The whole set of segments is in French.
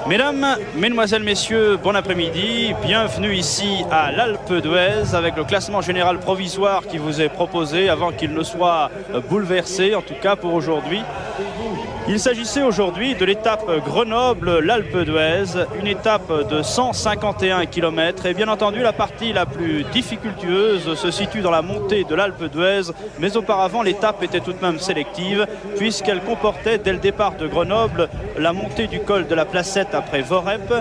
Mesdames, Mesdemoiselles, Messieurs, bon après-midi. Bienvenue ici à l'Alpe d'Huez avec le classement général provisoire qui vous est proposé avant qu'il ne soit bouleversé, en tout cas pour aujourd'hui. Il s'agissait aujourd'hui de l'étape Grenoble-l'Alpe d'Huez, une étape de 151 km. Et bien entendu, la partie la plus difficultueuse se situe dans la montée de l'Alpe d'Huez. Mais auparavant, l'étape était tout de même sélective puisqu'elle comportait dès le départ de Grenoble la montée du col de la Placette après Vorep,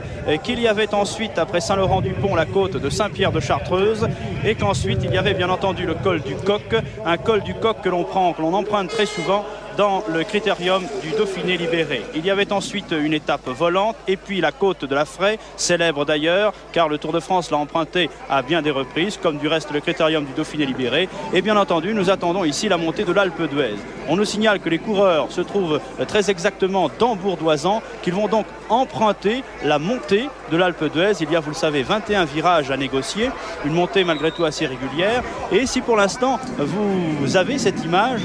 qu'il y avait ensuite après Saint-Laurent-du-Pont la côte de Saint-Pierre-de-Chartreuse et qu'ensuite il y avait bien entendu le col du Coq, un col du Coq que l'on emprunte très souvent dans le critérium du Dauphiné libéré. Il y avait ensuite une étape volante et puis la côte de la Fraye, célèbre d'ailleurs car le Tour de France l'a emprunté à bien des reprises, comme du reste le critérium du Dauphiné libéré. Et bien entendu, nous attendons ici la montée de l'Alpe d'Huez. On nous signale que les coureurs se trouvent très exactement dans Bourdoisan, qu'ils vont donc emprunter la montée de l'Alpe d'Huez. Il y a, vous le savez, 21 virages à négocier, une montée malgré tout assez régulière. Et si pour l'instant vous avez cette image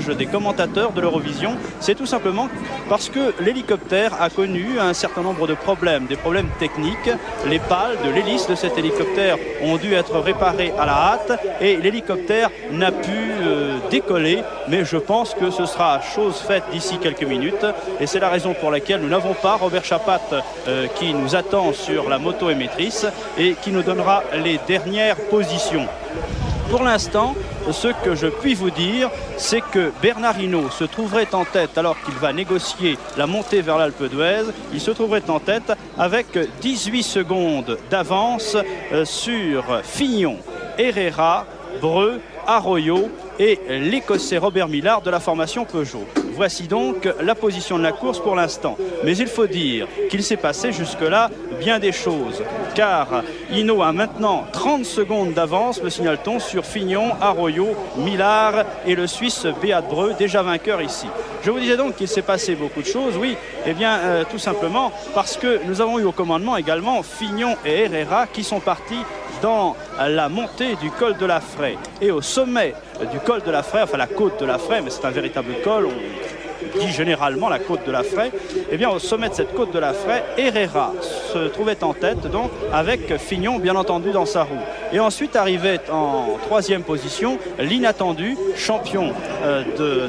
des commentateurs de l'Eurovision, c'est tout simplement parce que l'hélicoptère a connu un certain nombre de problèmes, des problèmes techniques. Les pales de l'hélice de cet hélicoptère ont dû être réparées à la hâte et l'hélicoptère n'a pu décoller, mais je pense que ce sera chose faite d'ici quelques minutes et c'est la raison pour laquelle nous n'avons pas Robert Chapat qui nous attend sur la moto émettrice et qui nous donnera les dernières positions. Pour l'instant, ce que je puis vous dire, c'est que Bernard Hinault se trouverait en tête alors qu'il va négocier la montée vers l'Alpe d'Huez. Il se trouverait en tête avec 18 secondes d'avance sur Fignon, Herrera, Breu, Arroyo et l'Écossais Robert Millard de la formation Peugeot. Voici donc la position de la course pour l'instant. Mais il faut dire qu'il s'est passé jusque-là bien des choses. Car Hinault a maintenant 30 secondes d'avance, me signale-t-on, sur Fignon, Arroyo, Millard et le Suisse Beat Breu, déjà vainqueur ici. Je vous disais donc qu'il s'est passé beaucoup de choses. Oui, eh bien, tout simplement parce que nous avons eu au commandement également Fignon et Herrera qui sont partis dans la montée du col de la Fraye. Et au sommet du col de la Fraye, enfin la côte de la Fraye, mais c'est un véritable col, on dit généralement la côte de la Fraye, et bien au sommet de cette côte de la Fraye, Herrera se trouvait en tête donc avec Fignon bien entendu dans sa roue. Et ensuite arrivait en troisième position l'inattendu champion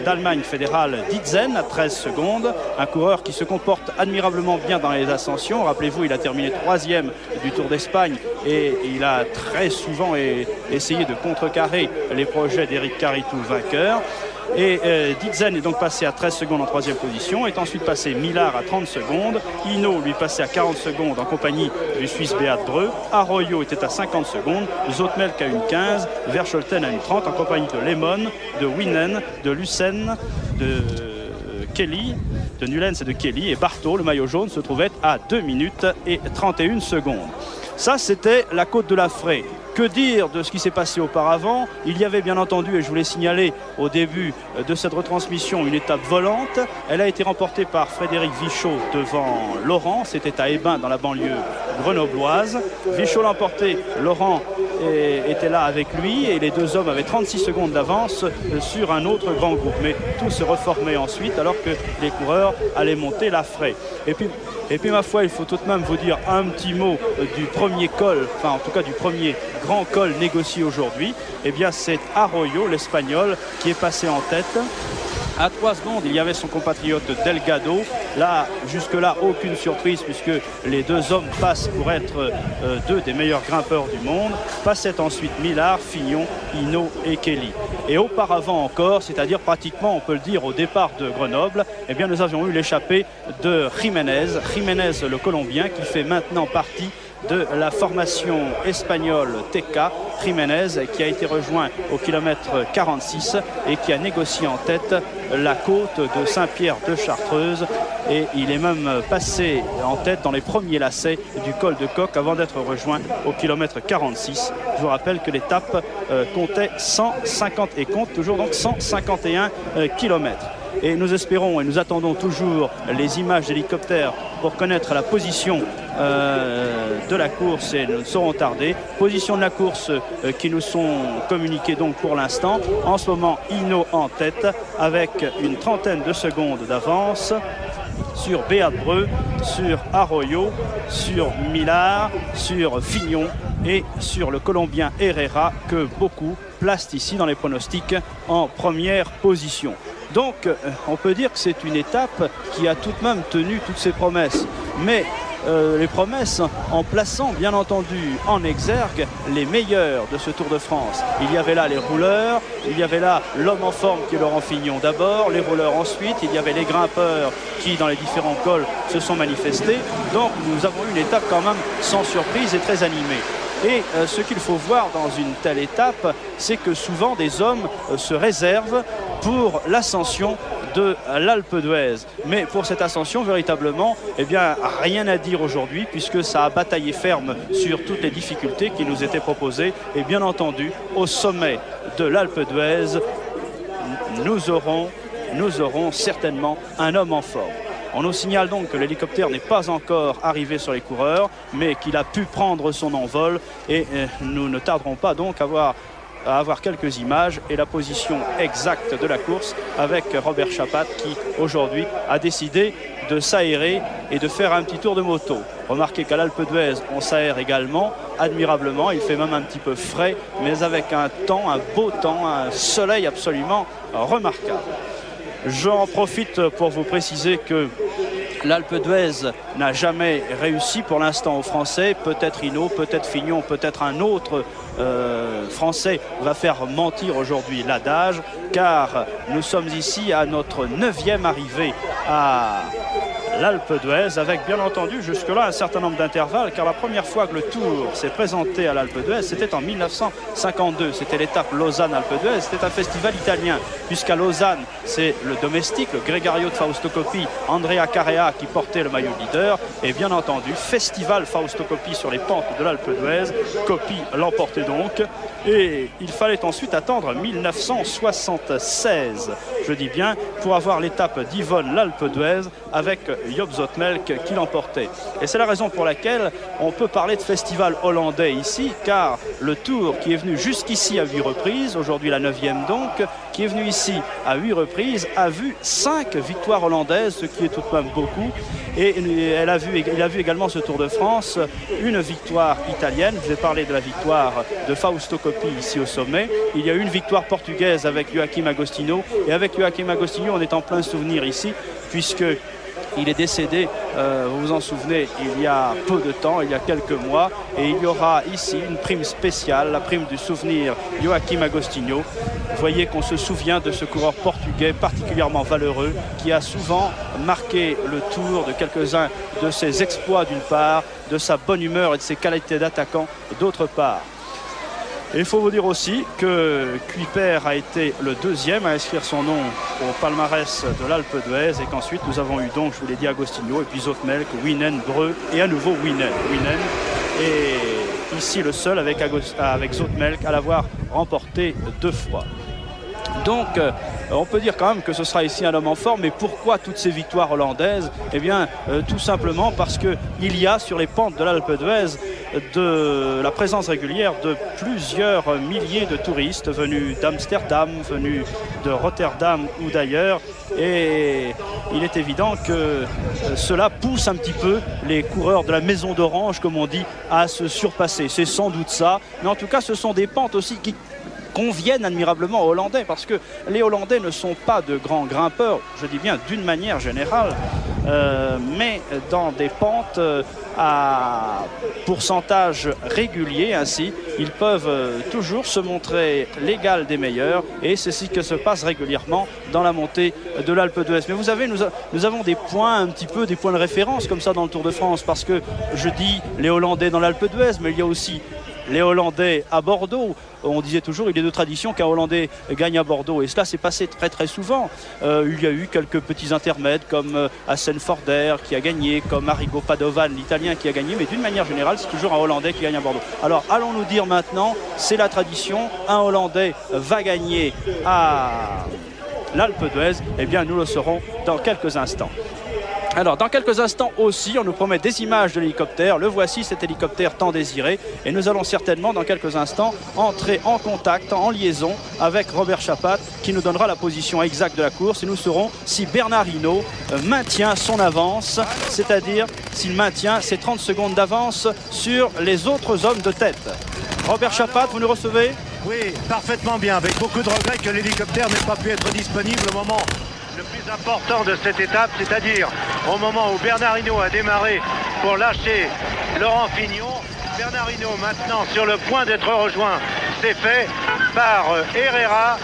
d'Allemagne fédérale Ditzen à 13 secondes, un coureur qui se comporte admirablement bien dans les ascensions. Rappelez-vous, il a terminé troisième du Tour d'Espagne et il a très souvent essayé de contrecarrer les projets d'Éric Caritou vainqueur. Et Ditzen est donc passé à 13 secondes en troisième position, est ensuite passé Millard à 30 secondes, Hinault lui passé à 40 secondes en compagnie du Suisse Beat Breu, Arroyo était à 50 secondes, Zoutmelk à une 15, Verscholten à une 30 en compagnie de Lemon, de Winen, de Lucen, de Kelly, de Nulens et de Kelly, et Barthaud, le maillot jaune, se trouvait à 2 minutes et 31 secondes. Ça, c'était la côte de la Fraye. Que dire de ce qui s'est passé auparavant? Il y avait bien entendu, et je vous l'ai signalé au début de cette retransmission, une étape volante. Elle a été remportée par Frédéric Vichot devant Laurent. C'était à Hébin dans la banlieue grenobloise. Vichot l'a emporté, Laurent était là avec lui et les deux hommes avaient 36 secondes d'avance sur un autre grand groupe. Mais tout se reformait ensuite alors que les coureurs allaient monter la Fraye. Et puis ma foi, il faut tout de même vous dire un petit mot du premier col, enfin en tout cas du premier grand col négocié aujourd'hui. Eh bien c'est Arroyo, l'Espagnol, qui est passé en tête. À 3 secondes, il y avait son compatriote Delgado. Là, jusque-là, aucune surprise puisque les deux hommes passent pour être deux des meilleurs grimpeurs du monde. Passaient ensuite Millard, Fignon, Hinault et Kelly. Et auparavant encore, c'est-à-dire pratiquement, on peut le dire, au départ de Grenoble, eh bien, nous avions eu l'échappée de Jiménez, le Colombien, qui fait maintenant partie de la formation espagnole TK, Jiménez, qui a été rejoint au kilomètre 46 et qui a négocié en tête la côte de Saint-Pierre-de-Chartreuse. Et il est même passé en tête dans les premiers lacets du col de Coq avant d'être rejoint au kilomètre 46. Je vous rappelle que l'étape comptait 150 et compte toujours donc 151 kilomètres. Et nous espérons et nous attendons toujours les images d'hélicoptères pour connaître la position de la course et nous ne saurons tarder. Position de la course qui nous sont communiquées donc pour l'instant. En ce moment, Hinault en tête avec une trentaine de secondes d'avance. sur Béat-Breux, sur Arroyo, sur Millard, sur Fignon et sur le Colombien Herrera que beaucoup placent ici dans les pronostics en première position. Donc on peut dire que c'est une étape qui a tout de même tenu toutes ses promesses. Mais les promesses en plaçant bien entendu en exergue les meilleurs de ce Tour de France. Il y avait là les rouleurs, il y avait là l'homme en forme qui est Laurent Fignon d'abord, les rouleurs ensuite, il y avait les grimpeurs qui dans les différents cols se sont manifestés. Donc nous avons eu une étape quand même sans surprise et très animée. Et ce qu'il faut voir dans une telle étape, c'est que souvent des hommes se réservent pour l'ascension de l'Alpe d'Huez. Mais pour cette ascension, véritablement, eh bien, rien à dire aujourd'hui, puisque ça a bataillé ferme sur toutes les difficultés qui nous étaient proposées. Et bien entendu, au sommet de l'Alpe d'Huez, nous aurons certainement un homme en forme. On nous signale donc que l'hélicoptère n'est pas encore arrivé sur les coureurs, mais qu'il a pu prendre son envol. Et nous ne tarderons pas donc à avoir quelques images et la position exacte de la course avec Robert Chapat qui aujourd'hui a décidé de s'aérer et de faire un petit tour de moto. Remarquez qu'à l'Alpe d'Huez on s'aère également admirablement, il fait même un petit peu frais mais avec un beau temps, un soleil absolument remarquable. J'en profite pour vous préciser que l'Alpe d'Huez n'a jamais réussi pour l'instant aux Français. Peut-être Hinault, peut-être Fignon, peut-être un autre Français va faire mentir aujourd'hui l'adage, car nous sommes ici à notre 9e arrivée à l'Alpe d'Huez, avec bien entendu jusque-là un certain nombre d'intervalles, car la première fois que le Tour s'est présenté à l'Alpe d'Huez, c'était en 1952. C'était l'étape Lausanne-Alpe d'Huez, c'était un festival italien, puisqu'à Lausanne, c'est le domestique, le Gregario de Fausto Coppi, Andrea Carrea qui portait le maillot de leader, et bien entendu, festival Fausto Coppi sur les pentes de l'Alpe d'Huez. Coppi l'emportait donc, et il fallait ensuite attendre 1976, je dis bien, pour avoir l'étape d'Yvonne l'Alpe d'Huez avec Joop Zoetemelk qui l'emportait. Et c'est la raison pour laquelle on peut parler de festival hollandais ici, car le Tour qui est venu jusqu'ici à 8 reprises, aujourd'hui la 9e donc, qui est venu ici à 8 reprises, a vu 5 victoires hollandaises, ce qui est tout de même beaucoup. Et il a vu également ce Tour de France, une victoire italienne. Je vais parler de la victoire de Fausto Coppi ici au sommet. Il y a eu une victoire portugaise avec Joaquim Agostinho. Et avec Joaquim Agostinho, on est en plein souvenir ici, puisque il est décédé, vous vous en souvenez, il y a peu de temps, il y a quelques mois. Et il y aura ici une prime spéciale, la prime du souvenir Joaquim Agostinho. Vous voyez qu'on se souvient de ce coureur portugais particulièrement valeureux qui a souvent marqué le Tour de quelques-uns de ses exploits d'une part, de sa bonne humeur et de ses qualités d'attaquant d'autre part. Et il faut vous dire aussi que Kuiper a été le 2e à inscrire son nom au palmarès de l'Alpe d'Huez et qu'ensuite nous avons eu donc, je vous l'ai dit, Agostinho et puis Zoetemelk, Winen, Breu et à nouveau Winen. Et ici le seul avec Zoetemelk à l'avoir remporté 2 fois. Donc on peut dire quand même que ce sera ici un homme en forme. Mais pourquoi toutes ces victoires hollandaises? Eh bien tout simplement parce qu'il y a sur les pentes de l'Alpe d'Huez de la présence régulière de plusieurs milliers de touristes venus d'Amsterdam, venus de Rotterdam ou d'ailleurs. Et il est évident que cela pousse un petit peu les coureurs de la maison d'Orange, comme on dit, à se surpasser. C'est sans doute ça. Mais en tout cas, ce sont des pentes aussi qui conviennent admirablement aux Hollandais, parce que les Hollandais ne sont pas de grands grimpeurs, je dis bien d'une manière générale, mais dans des pentes à pourcentage régulier, ainsi ils peuvent toujours se montrer l'égal des meilleurs, et c'est ce qui se passe régulièrement dans la montée de l'Alpe d'Huez. Mais vous savez, nous avons des points un petit peu, des points de référence comme ça dans le Tour de France, parce que je dis les Hollandais dans l'Alpe d'Huez, mais il y a aussi les Hollandais à Bordeaux. On disait toujours, il est de tradition qu'un Hollandais gagne à Bordeaux, et cela s'est passé très très souvent. Il y a eu quelques petits intermèdes comme Hassen Forder qui a gagné, comme Arrigo Padovan, l'Italien, qui a gagné, mais d'une manière générale c'est toujours un Hollandais qui gagne à Bordeaux. Alors allons-nous dire maintenant, c'est la tradition, un Hollandais va gagner à l'Alpe d'Huez? Eh bien nous le saurons dans quelques instants. Alors dans quelques instants aussi, on nous promet des images de l'hélicoptère. Le voici, cet hélicoptère tant désiré. Et nous allons certainement dans quelques instants entrer en contact, en liaison avec Robert Chapat qui nous donnera la position exacte de la course. Et nous saurons si Bernard Hinault maintient son avance, c'est-à-dire s'il maintient ses 30 secondes d'avance sur les autres hommes de tête. Robert Chapat, vous nous recevez? Oui, parfaitement bien, avec beaucoup de regrets que l'hélicoptère n'ait pas pu être disponible au moment le plus important de cette étape, c'est-à-dire au moment où Bernard Hinault a démarré pour lâcher Laurent Fignon. Bernard Hinault maintenant sur le point d'être rejoint, c'est fait par Herrera.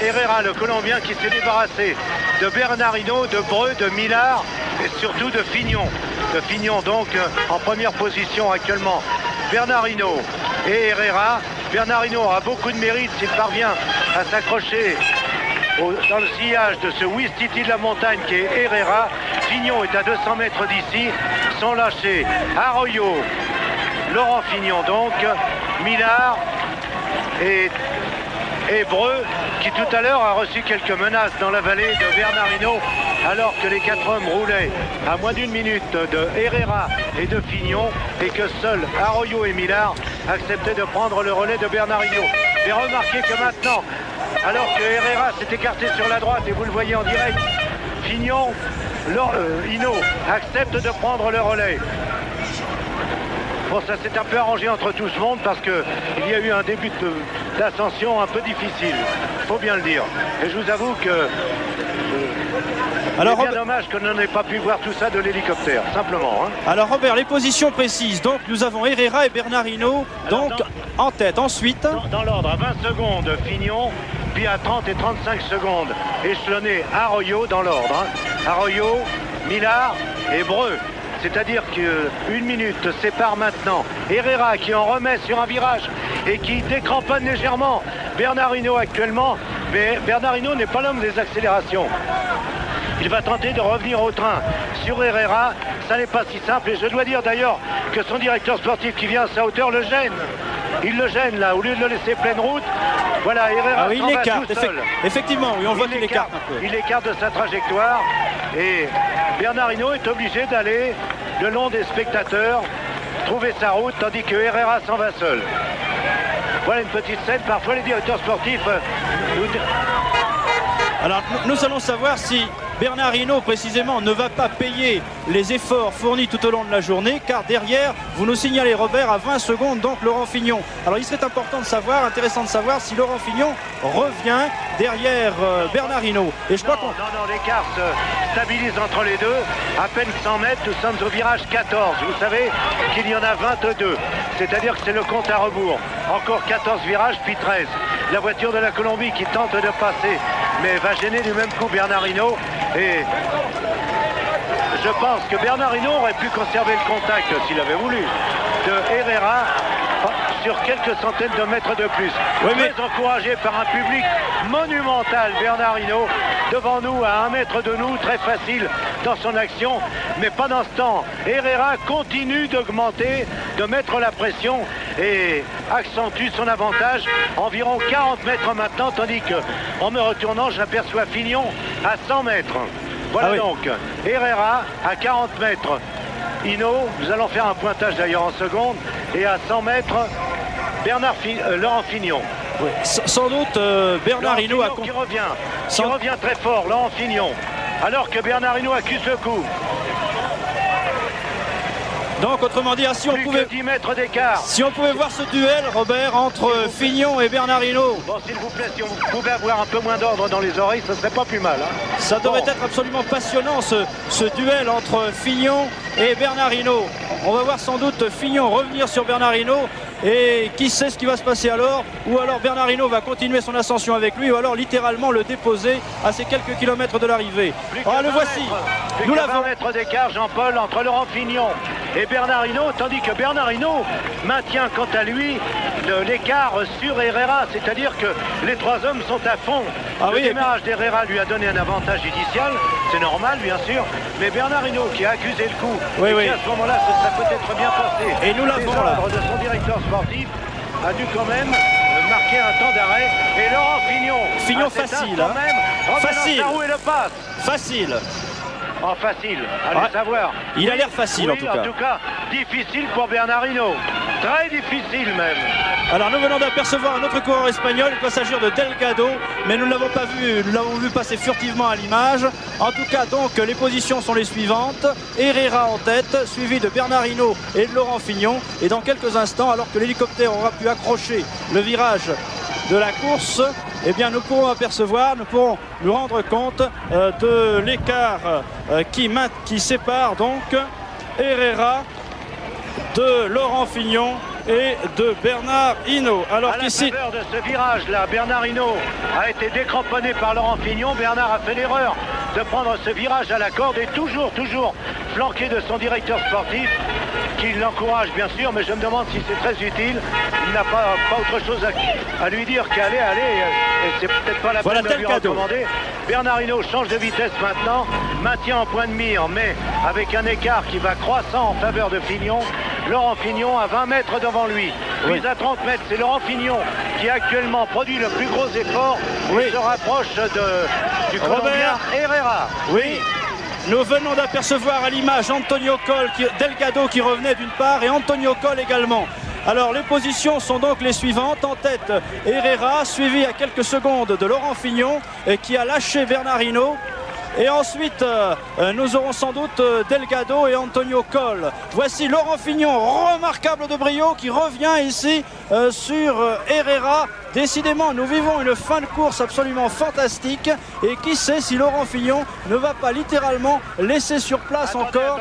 Herrera, le Colombien qui s'est débarrassé de Bernard Hinault, de Breu, de Millard et surtout de Fignon. De Fignon donc en première position actuellement. Bernard Hinault et Herrera. Bernard Hinault aura beaucoup de mérite s'il parvient à s'accrocher dans le sillage de ce Ouistiti de la montagne qui est Herrera. Fignon est à 200 mètres d'ici. Sont lâchés Arroyo, Laurent Fignon donc, Millard et Breu qui tout à l'heure a reçu quelques menaces dans la vallée de Bernard Hinault alors que les 4 hommes roulaient à moins d'une minute de Herrera et de Fignon et que seuls Arroyo et Millard acceptaient de prendre le relais de Bernard Hinault. Et remarquez que maintenant, alors que Herrera s'est écarté sur la droite et vous le voyez en direct, Fignon, Hinault accepte de prendre le relais. Bon, ça s'est un peu arrangé entre tout ce monde parce qu'il y a eu un début d'ascension un peu difficile, il faut bien le dire. Et je vous avoue que c'est bien dommage que l'on n'ait pas pu voir tout ça de l'hélicoptère, simplement. Hein. Alors Robert, les positions précises. Donc nous avons Herrera et Bernard Hinault en tête. Ensuite, dans l'ordre, à 20 secondes, Fignon, puis à 30 et 35 secondes, échelonné Arroyo dans l'ordre. Hein. Arroyo, Millard et Breu. C'est-à-dire qu'une minute sépare maintenant Herrera qui en remet sur un virage et qui décramponne légèrement Bernard Hinault actuellement. Mais Bernard Hinault n'est pas l'homme des accélérations. Il va tenter de revenir au train sur Herrera. Ça n'est pas si simple. Et je dois dire d'ailleurs que son directeur sportif qui vient à sa hauteur le gêne. Il le gêne là, au lieu de le laisser pleine route. Voilà, Herrera il l'écarte. Effectivement, oui, on voit qu'il écarte un peu. Il écarte de sa trajectoire. Et Bernard Hinault est obligé d'aller le long des spectateurs, trouver sa route, tandis que Herrera s'en va seul. Voilà une petite scène. Parfois les directeurs sportifs Alors nous allons savoir si Bernard Hinault précisément ne va pas payer les efforts fournis tout au long de la journée, car derrière, vous nous signalez Robert à 20 secondes, donc Laurent Fignon. Alors il serait important de savoir, intéressant de savoir si Laurent Fignon revient derrière Bernard Hinault. Et je crois qu'on... Non, l'écart se stabilise entre les deux. À peine 100 mètres, nous sommes au virage 14. Vous savez qu'il y en a 22. C'est-à-dire que c'est le compte à rebours. Encore 14 virages, puis 13. La voiture de la Colombie qui tente de passer, mais va gêner du même coup Bernard Hinault. Et je pense que Bernard Hinault aurait pu conserver le contact, s'il avait voulu, de Herrera sur quelques centaines de mètres de plus. Oui, mais encouragé par un public monumental, Bernard Hinault, devant nous, à 1 mètre de nous, très facile dans son action. Mais pendant ce temps, Herrera continue d'augmenter, de mettre la pression et accentue son avantage. Environ 40 mètres maintenant, tandis que, en me retournant, j'aperçois Fignon à 100 mètres. Voilà donc, Herrera à 40 mètres. Hinault, nous allons faire un pointage d'ailleurs en seconde, et à 100 mètres, Laurent Fignon. Oui. Sans doute Bernard Hinault qui revient très fort, Laurent Fignon, alors que Bernard Hinault accuse le coup. Donc autrement dit, si on pouvait 10 mètres d'écart. Si on pouvait voir ce duel, Robert, entre Fignon et Bernard Hinault. Bon, s'il vous plaît, si on pouvait avoir un peu moins d'ordre dans les oreilles, ce serait pas plus mal. Hein. Ça devrait être absolument passionnant, ce duel entre Fignon et Bernard Hinault. On va voir sans doute Fignon revenir sur Bernard Hinault. Et qui sait ce qui va se passer alors? Ou alors Bernard Hinault va continuer son ascension avec lui, ou alors littéralement le déposer à ces quelques kilomètres de l'arrivée. Ah, le voici. Nous l'avons. 20 mètres d'écart, Jean-Paul, entre Laurent Fignon et Bernard Hinault, tandis que Bernard Hinault maintient quant à lui l'écart sur Herrera, c'est-à-dire que les 3 hommes sont à fond. Le démarrage d'Herrera lui a donné un avantage initial, c'est normal bien sûr, mais Bernard Hinault qui a accusé le coup, qui à ce moment-là se serait peut-être bien passé. Et nous l'avons là. De son directeur sportif a dû quand même marquer un temps d'arrêt. Et Laurent Fignon facile, hein. facile. Facile. En facile, allez savoir. Il a l'air facile, oui, en tout cas. En tout cas, difficile pour Bernard Hinault. Très difficile même. Alors nous venons d'apercevoir un autre coureur espagnol, il doit s'agir de Delgado, mais nous ne l'avons pas vu, nous l'avons vu passer furtivement à l'image. En tout cas donc les positions sont les suivantes. Herrera en tête, suivi de Bernard Hinault et de Laurent Fignon. Et dans quelques instants, alors que l'hélicoptère aura pu accrocher le virage de la course, eh bien nous pourrons apercevoir, nous pourrons nous rendre compte de l'écart qui sépare donc Herrera de Laurent Fignon et de Bernard Hinault. Alors à la faveur de ce virage-là, Bernard Hinault a été décramponné par Laurent Fignon. Bernard a fait l'erreur de prendre ce virage à la corde et toujours flanqué de son directeur sportif qui l'encourage bien sûr, mais je me demande si c'est très utile. Il n'a pas autre chose à lui dire qu'aller, et c'est peut-être pas la peine de lui recommander. Bernard Hinault change de vitesse maintenant, maintient en point de mire, mais avec un écart qui va croissant en faveur de Fignon. Laurent Fignon à 20 mètres devant lui. Puis à 30 mètres, c'est Laurent Fignon qui actuellement produit le plus gros effort et se rapproche du Colombien Herrera. Oui. Nous venons d'apercevoir à l'image Antonio Coll, Delgado qui revenait d'une part et Antonio Coll également. Alors les positions sont donc les suivantes. En tête Herrera, suivi à quelques secondes de Laurent Fignon qui a lâché Bernard Hinault. Et ensuite, nous aurons sans doute Delgado et Antonio Coll. Voici Laurent Fignon, remarquable de brio, qui revient ici sur Herrera. Décidément, nous vivons une fin de course absolument fantastique. Et qui sait si Laurent Fignon ne va pas littéralement laisser sur place encore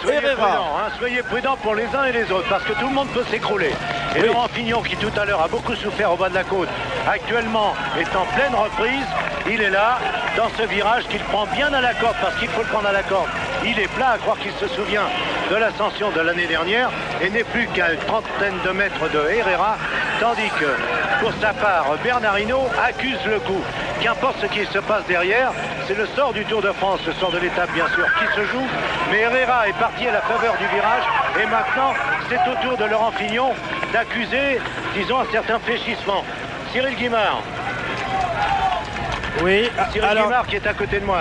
Herrera. Soyez prudents pour les uns et les autres, parce que tout le monde peut s'écrouler. Et Laurent Fignon, qui tout à l'heure a beaucoup souffert au bas de la côte, actuellement est en pleine reprise. Il est là, dans ce virage qu'il prend bien à la corde, parce qu'il faut le prendre à la corde. Il est plat, à croire qu'il se souvient de l'ascension de l'année dernière et n'est plus qu'à une trentaine de mètres de Herrera, tandis que pour sa part, Bernard Hinault accuse le coup. Qu'importe ce qui se passe derrière, c'est le sort du Tour de France, le sort de l'étape bien sûr, qui se joue. Mais Herrera est parti à la faveur du virage et maintenant c'est au tour de Laurent Fignon d'accuser, disons, un certain fléchissement. Cyril Guimard. Oui, Cyril Guimard qui est à côté de moi.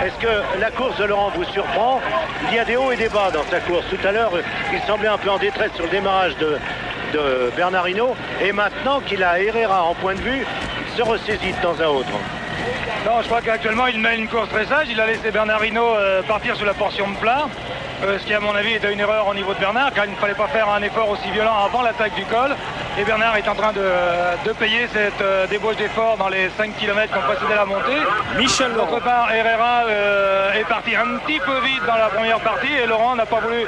Est-ce que la course de Laurent vous surprend? Il y a des hauts et des bas dans sa course. Tout à l'heure, il semblait un peu en détresse sur le démarrage de Bernard Hinault. Et maintenant qu'il a Herrera en point de vue, il se ressaisit de temps à autre. Non, je crois qu'actuellement, il mène une course très sage. Il a laissé Bernard Hinault partir sur la portion de plat. Ce qui, à mon avis, était une erreur au niveau de Bernard, car il ne fallait pas faire un effort aussi violent avant l'attaque du col. Et Bernard est en train de payer cette débauche d'effort dans les 5 km qui ont précédé la montée. Michel Laurent. D'autre part, Herrera est parti un petit peu vite dans la première partie et Laurent n'a pas voulu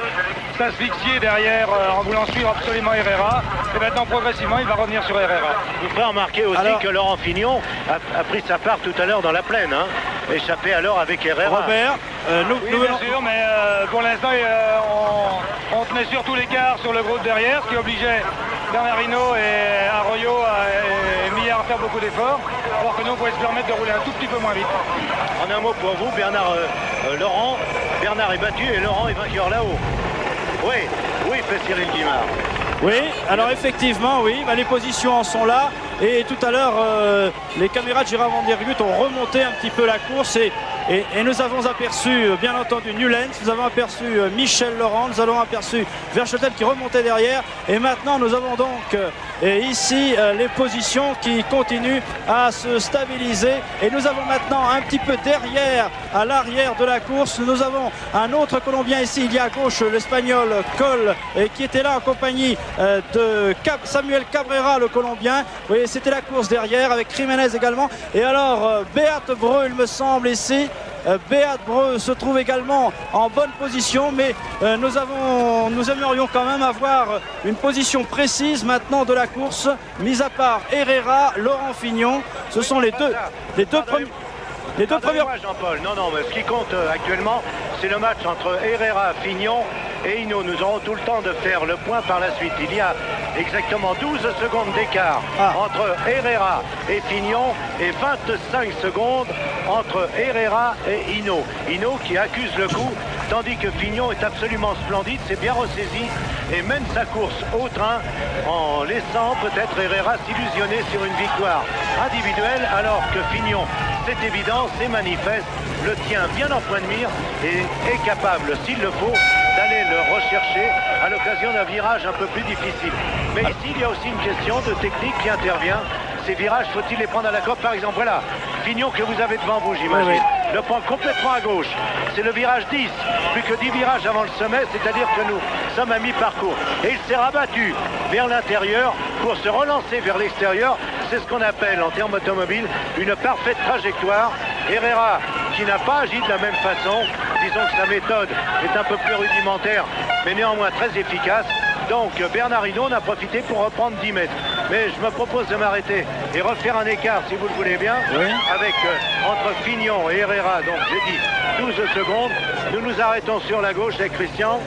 s'asphyxier derrière en voulant suivre absolument Herrera. Et maintenant, progressivement, il va revenir sur Herrera. Vous ferez remarquer aussi que Laurent Fignon a pris sa part tout à l'heure dans la plaine, échappé alors avec Herrera. Robert, oui, bien sûr, mais pour l'instant, on tenait surtout l'écart sur le groupe derrière, ce qui obligeait Bernard Hinault et Arroyo et Millard à faire beaucoup d'efforts, alors que nous, on pouvait se permettre de rouler un tout petit peu moins vite. En un mot pour vous, Laurent, Bernard est battu et Laurent est vainqueur là-haut. Oui, fait Cyril Guimard. Oui, alors effectivement, oui, les positions en sont là. Et tout à l'heure, les caméras de Gérard Van Der Gut ont remonté un petit peu la course et nous avons aperçu, bien entendu, Nulens, nous avons aperçu Michel Laurent, nous avons aperçu Verchotel qui remontait derrière. Et maintenant, nous avons donc ici les positions qui continuent à se stabiliser. Et nous avons maintenant un petit peu derrière, à l'arrière de la course, nous avons un autre Colombien ici. Il y a à gauche l'Espagnol Coll qui était là en compagnie de Samuel Cabrera, le Colombien. Vous voyez, c'était la course derrière avec Jiménez également. Et alors, Beat Breu, il me semble, ici. Beat Breu se trouve également en bonne position, mais nous aimerions quand même avoir une position précise maintenant de la course, mis à part Herrera, Laurent Fignon. Ce sont les deux premiers. Les deux premières. Jean-Paul, non, mais ce qui compte actuellement, c'est le match entre Herrera, Fignon et Hinault. Nous aurons tout le temps de faire le point par la suite. Il y a exactement 12 secondes d'écart entre Herrera et Fignon et 25 secondes entre Herrera et Hinault. Hinault qui accuse le coup, tandis que Fignon est absolument splendide, c'est bien ressaisi et mène sa course au train en laissant peut-être Herrera s'illusionner sur une victoire individuelle, alors que Fignon c'est évident, c'est manifeste, le tient bien en point de mire et est capable, s'il le faut, d'aller le rechercher à l'occasion d'un virage un peu plus difficile. Mais ici, il y a aussi une question de technique qui intervient. Ces virages, faut-il les prendre à la corde? Par exemple, voilà, Fignon que vous avez devant vous, j'imagine, le prend complètement à gauche. C'est le virage 10, plus que 10 virages avant le sommet, c'est-à-dire que nous sommes à mi-parcours. Et il s'est rabattu vers l'intérieur pour se relancer vers l'extérieur. C'est ce qu'on appelle, en termes automobiles, une parfaite trajectoire. Herrera, qui n'a pas agi de la même façon, disons que sa méthode est un peu plus rudimentaire, mais néanmoins très efficace. Donc Bernard Hinault en a profité pour reprendre 10 mètres. Mais je me propose de m'arrêter et refaire un écart, si vous le voulez bien, avec entre Fignon et Herrera, donc j'ai dit 12 secondes. Nous nous arrêtons sur la gauche avec Christian.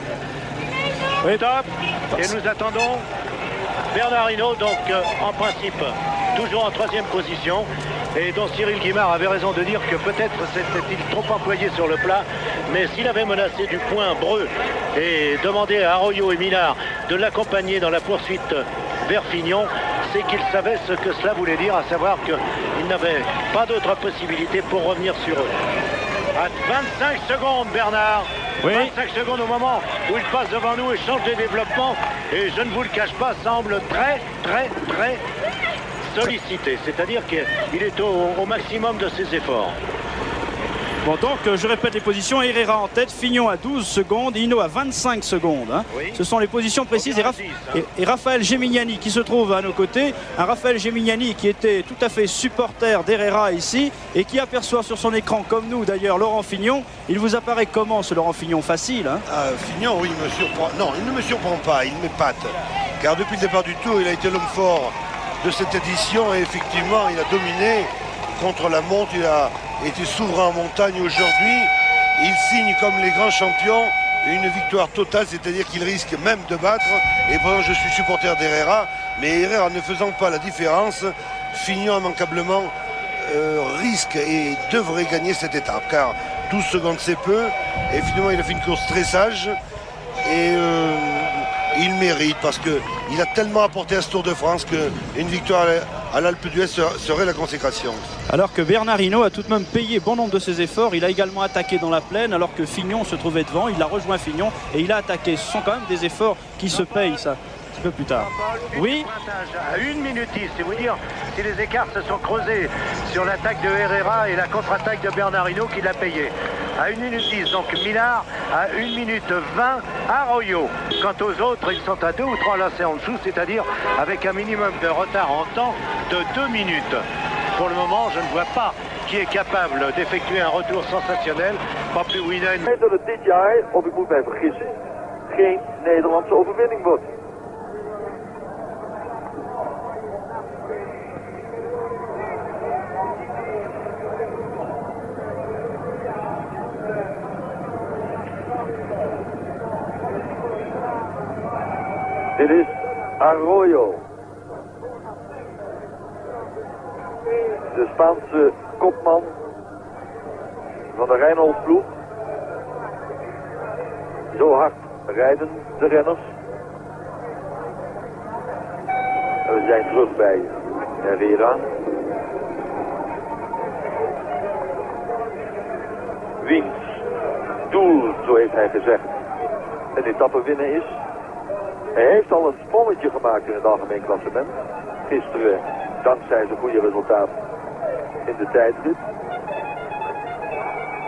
Top. Et nous attendons Bernard Hinault, donc en principe, toujours en 3e position. Et dont Cyril Guimard avait raison de dire que peut-être s'était-il trop employé sur le plat, mais s'il avait menacé du point Breu et demandé à Arroyo et Minard de l'accompagner dans la poursuite vers Fignon, c'est qu'il savait ce que cela voulait dire, à savoir qu'il n'avait pas d'autre possibilité pour revenir sur eux. À 25 secondes, Bernard. 25 secondes au moment où il passe devant nous et change de développement. Et je ne vous le cache pas, semble très sollicité. C'est-à-dire qu'il est au maximum de ses efforts. Bon, donc je répète les positions. Herrera en tête, Fignon à 12 secondes, Hinault à 25 secondes. Hein. Oui. Ce sont les positions précises. Et Raphaël Gemignani qui se trouve à nos côtés. Un Raphaël Gemignani qui était tout à fait supporter d'Herrera ici et qui aperçoit sur son écran, comme nous d'ailleurs, Laurent Fignon. Il vous apparaît comment ce Laurent Fignon? Facile, hein? Fignon, oui, il me surprend. Non, il ne me surprend pas, il m'épate. Car depuis le départ du tour, il a été l'homme fort de cette édition et effectivement, il a dominé contre la montre. Il a été souverain en montagne aujourd'hui. Il signe comme les grands champions une victoire totale, c'est-à-dire qu'il risque même de battre. Et pourtant, je suis supporter d'Herrera, mais Herrera ne faisant pas la différence, Fignon immanquablement risque et devrait gagner cette étape, car 12 secondes c'est peu, et finalement il a fait une course très sage, et il mérite, parce qu'il a tellement apporté à ce Tour de France qu'une victoire à l'Alpe d'Huez serait la consécration. Alors que Bernard Hinault a tout de même payé bon nombre de ses efforts. Il a également attaqué dans la plaine alors que Fignon se trouvait devant. Il a rejoint Fignon et il a attaqué. Ce sont quand même des efforts qui se payent, ça, un petit peu plus tard. Oui. À 1 minute 10, c'est vous dire si les écarts se sont creusés sur l'attaque de Herrera et la contre-attaque de Bernard Hinault qui l'a payé. À 1 minute 10, donc Minard à 1 minute 20, Arroyo. Quant aux autres, ils sont à 2 ou 3 lacets en dessous, c'est-à-dire avec un minimum de retard en temps de 2 minutes. Pour le moment, je ne vois pas qui est capable d'effectuer un retour sensationnel. Pas plus Winen. Dat het dit jaar, of ik moet mij vergissen, geen Nederlandse overwinning wordt. Dit is Arroyo. De Spaanse kopman van de Reinhold-ploeg. Zo hard rijden de renners. En we zijn terug bij Herrera. Wiens doel, zo heeft hij gezegd, een etappe winnen is. Hij heeft al een sprongetje gemaakt in het algemeen klassement. Gisteren, dankzij zijn goede resultaat in de tijdrit.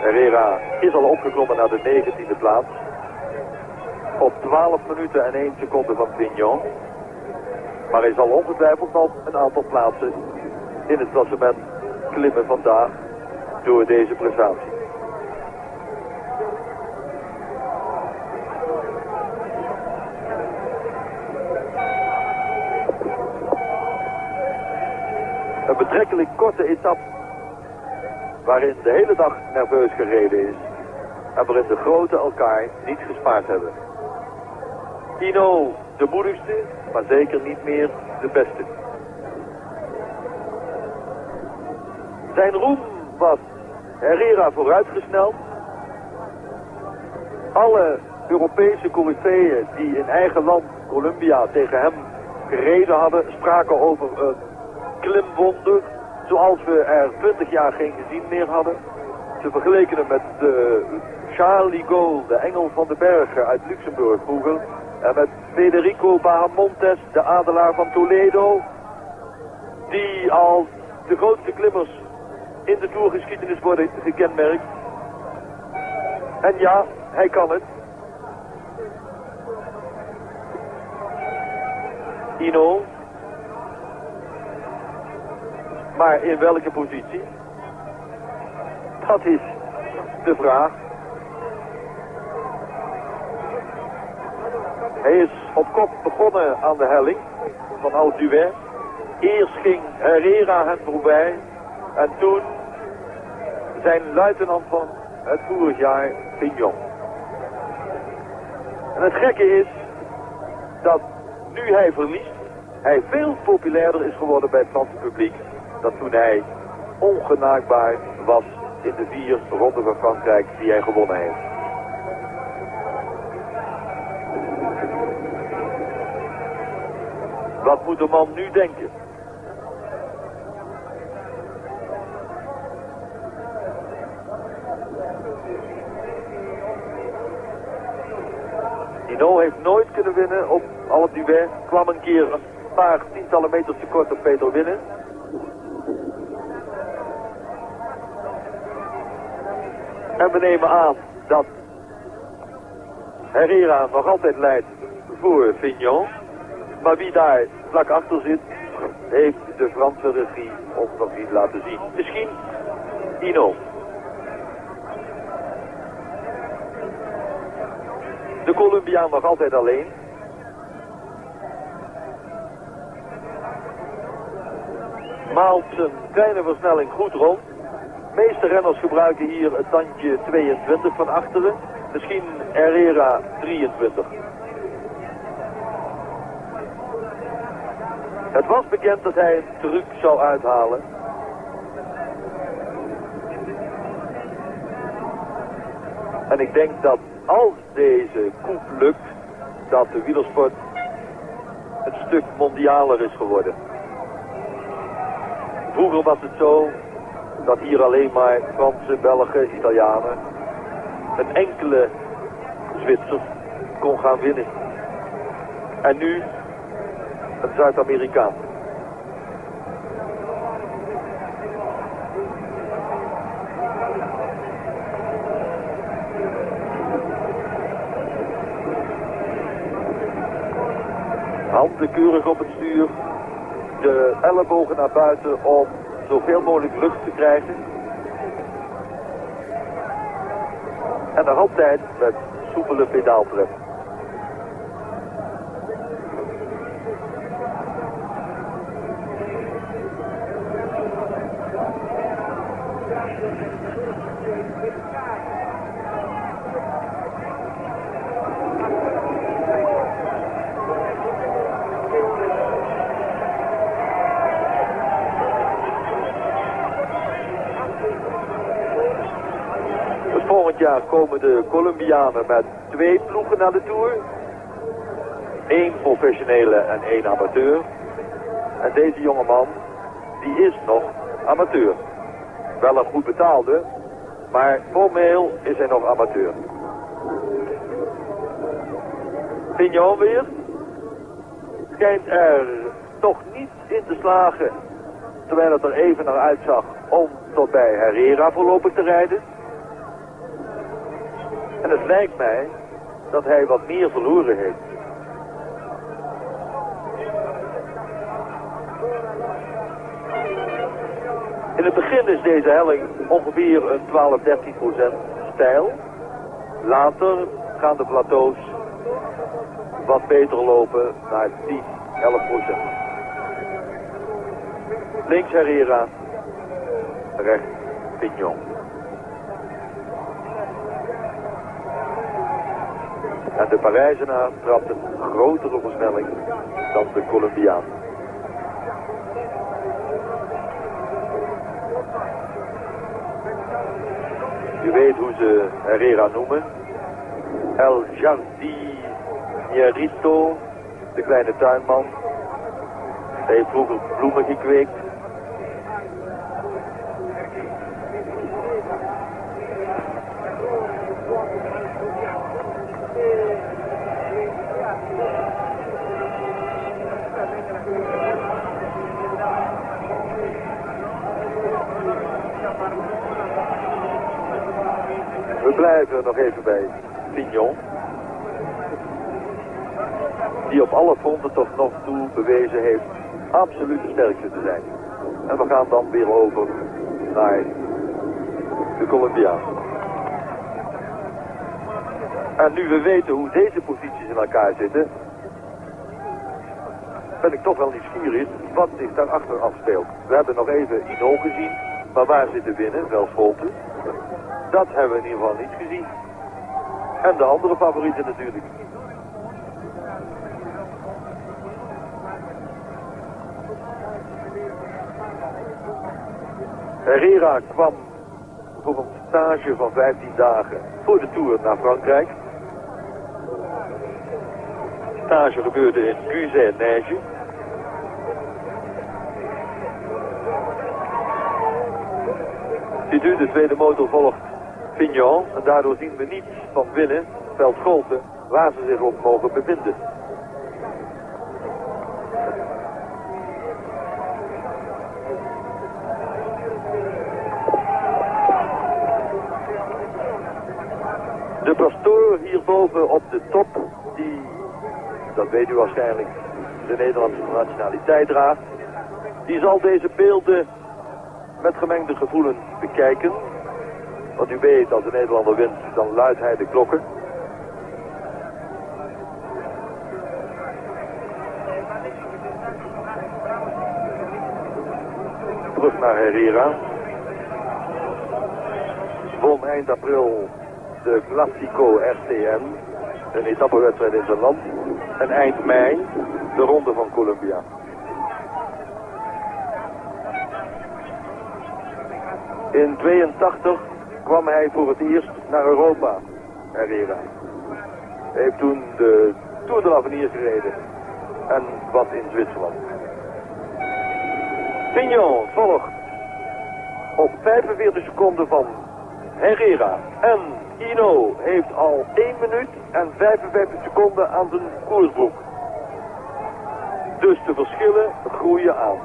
Herrera is al opgeklommen naar de 19e plaats. Op 12 minuten en 1 seconde van Fignon. Maar hij zal ongetwijfeld nog een aantal plaatsen in het klassement klimmen vandaag door deze prestatie. Een betrekkelijk korte etappe waarin de hele dag nerveus gereden is en waarin de groten elkaar niet gespaard hebben. Hinault de moedigste, maar zeker niet meer de beste. Zijn roem was Herrera vooruitgesneld. Alle Europese coryfeeën die in eigen land, Colombia, tegen hem gereden hadden, spraken over een klimwonder, zoals we er 20 jaar geen gezien meer hadden. Ze vergeleken hem met Charles de Gaulle, de engel van de bergen uit Luxemburg vroeger. En met Federico Bahamontes, de adelaar van Toledo. Die als de grootste klimmers in de toergeschiedenis worden gekenmerkt. En ja, hij kan het. Hinault. Maar in welke positie? Dat is de vraag. Hij is op kop begonnen aan de helling van Alpe d'Huez. Eerst ging Herrera hem voorbij. En toen zijn luitenant van het vorig jaar, Fignon. En het gekke is dat nu hij verliest, hij veel populairder is geworden bij het Franse publiek dan toen hij ongenaakbaar was in de 4 ronden van Frankrijk die hij gewonnen heeft. Wat moet de man nu denken? Hinault heeft nooit kunnen winnen op Alpe d'Huez. Kwam een keer een paar tientallen meters tekort op Peter Winnen. En we nemen aan dat Herrera nog altijd leidt voor Fignon. Maar wie daar vlak achter zit, heeft de Franse regie ons nog niet laten zien. Misschien Hinault. De Colombiaan nog altijd alleen. Maalt zijn kleine versnelling goed rond. De meeste renners gebruiken hier het tandje 22 van achteren. Misschien Herrera 23. Het was bekend dat hij een truc zou uithalen. En ik denk dat als deze coup lukt, dat de wielersport een stuk mondialer is geworden. Vroeger was het zo dat hier alleen maar Fransen, Belgen, Italianen, een enkele Zwitser kon gaan winnen. En nu een Zuid-Amerikaan. Handen keurig op het stuur. De ellebogen naar buiten om zoveel mogelijk lucht te krijgen. En nog altijd met soepele pedaaltrap. Volgend jaar komen de Colombianen met 2 ploegen naar de Tour. 1 professionele en 1 amateur. En deze jongeman, die is nog amateur. Wel een goed betaalde, maar formeel is hij nog amateur. Fignon weer. Schijnt er toch niet in te slagen, terwijl het er even naar uitzag, om tot bij Herrera voorlopig te rijden. En het lijkt mij dat hij wat meer verloren heeft. In het begin is deze helling ongeveer een 12-13% steil. Later gaan de plateaus wat beter lopen naar 10-11%. Links Herrera, rechts Fignon. En de Parijzenaar trapt een grotere versnelling dan de Colombiaan. U weet hoe ze Herrera noemen. El Jardinierito, de kleine tuinman. Hij heeft vroeger bloemen gekweekt. blijven nog even bij Fignon. Die op alle fronten tot nog toe bewezen heeft absoluut de sterkste te zijn. En we gaan dan weer over naar de Colombiaan. En nu we weten hoe deze posities in elkaar zitten, ben ik toch wel nieuwsgierig wat zich daarachter afspeelt. We hebben nog even Hinault gezien, maar waar zit de winnen? Wel Scholten. Dat hebben we in ieder geval niet gezien. En de andere favorieten natuurlijk. Herrera kwam voor een stage van 15 dagen voor de Tour naar Frankrijk. De stage gebeurde in Guises-Neige. Ziet u, de tweede motor volgt Fignon en daardoor zien we niets van winnen, veld Scholten, waar ze zich op mogen bevinden. De pastoor hierboven op de top, die, dat weet u waarschijnlijk, de Nederlandse nationaliteit draagt, die zal deze beelden met gemengde gevoelens bekijken. Want u weet, als de Nederlander wint, dan luidt hij de klokken. Terug naar Herrera. Won eind april de Classico RTN, een etappewedstrijd in zijn land. En eind mei de Ronde van Colombia. In 82 kwam hij voor het eerst naar Europa, Herrera. Hij heeft toen de Tour de l'Avenir gereden en wat in Zwitserland. Fignon volgt op 45 seconden van Herrera. En Hinault heeft al 1 minuut en 55 seconden aan zijn koersboek. Dus de verschillen groeien aan.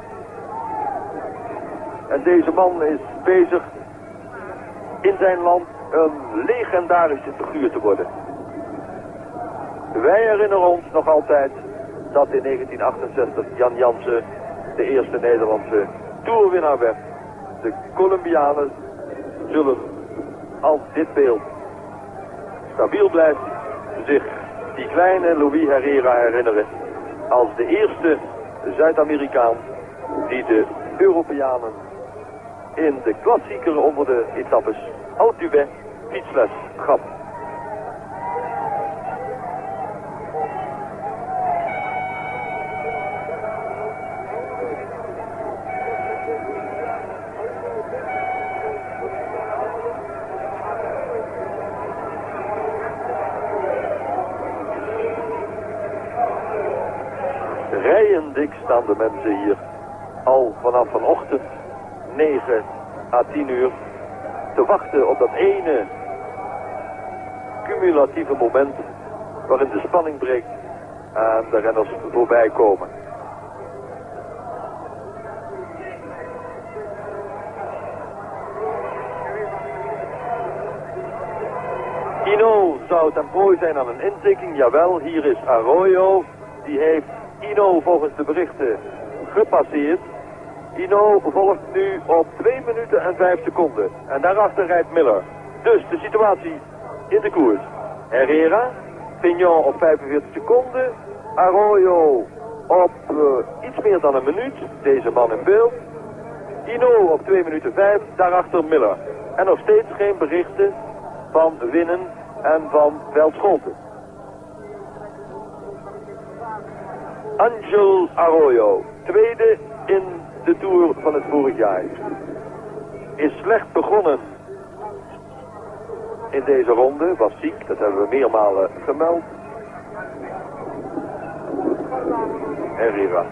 En deze man is bezig in zijn land een legendarische figuur te worden. Wij herinneren ons nog altijd dat in 1968 Jan Jansen de eerste Nederlandse toerwinnaar werd. De Colombianen zullen, als dit beeld stabiel blijft, zich die kleine Louis Herrera herinneren als de eerste Zuid-Amerikaan die de Europeanen in de klassiekere onder de etappes Alpe fietsles gaf. Rijendik staan de mensen hier al vanaf vanochtend 9 à 10 uur te wachten op dat ene cumulatieve moment waarin de spanning breekt en de renners voorbij komen. Hinault zou ten prooi zijn aan een inzinking, jawel, hier is Arroyo, die heeft Hinault volgens de berichten gepasseerd. Hinault volgt nu op 2 minuten en 5 seconden. En daarachter rijdt Miller. Dus de situatie in de koers. Herrera, Fignon op 45 seconden. Arroyo op iets meer dan een minuut. Deze man in beeld. Hinault op 2 minuten 5. Daarachter Miller. En nog steeds geen berichten van winnen en van Veldscholten. Angel Arroyo, tweede in de Tour van het vorig jaar. Is slecht begonnen in deze ronde, was ziek, dat hebben we meermalen gemeld. Herrera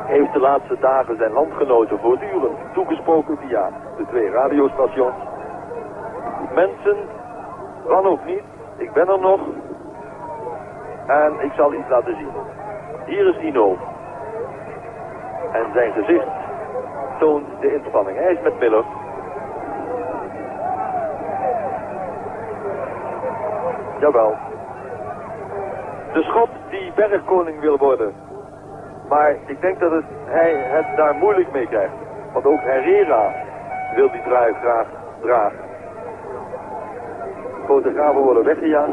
heeft de laatste dagen zijn landgenoten voortdurend toegesproken via de 2 radiostations. Mensen, dan ook niet, ik ben er nog en ik zal iets laten zien. Hier is Hinault. En zijn gezicht toont de inspanning. Hij is met Miller. Jawel. De Schot die bergkoning wil worden. Maar ik denk dat hij het daar moeilijk mee krijgt. Want ook Herrera wil die trui graag dragen. Fotografen worden weggejaagd.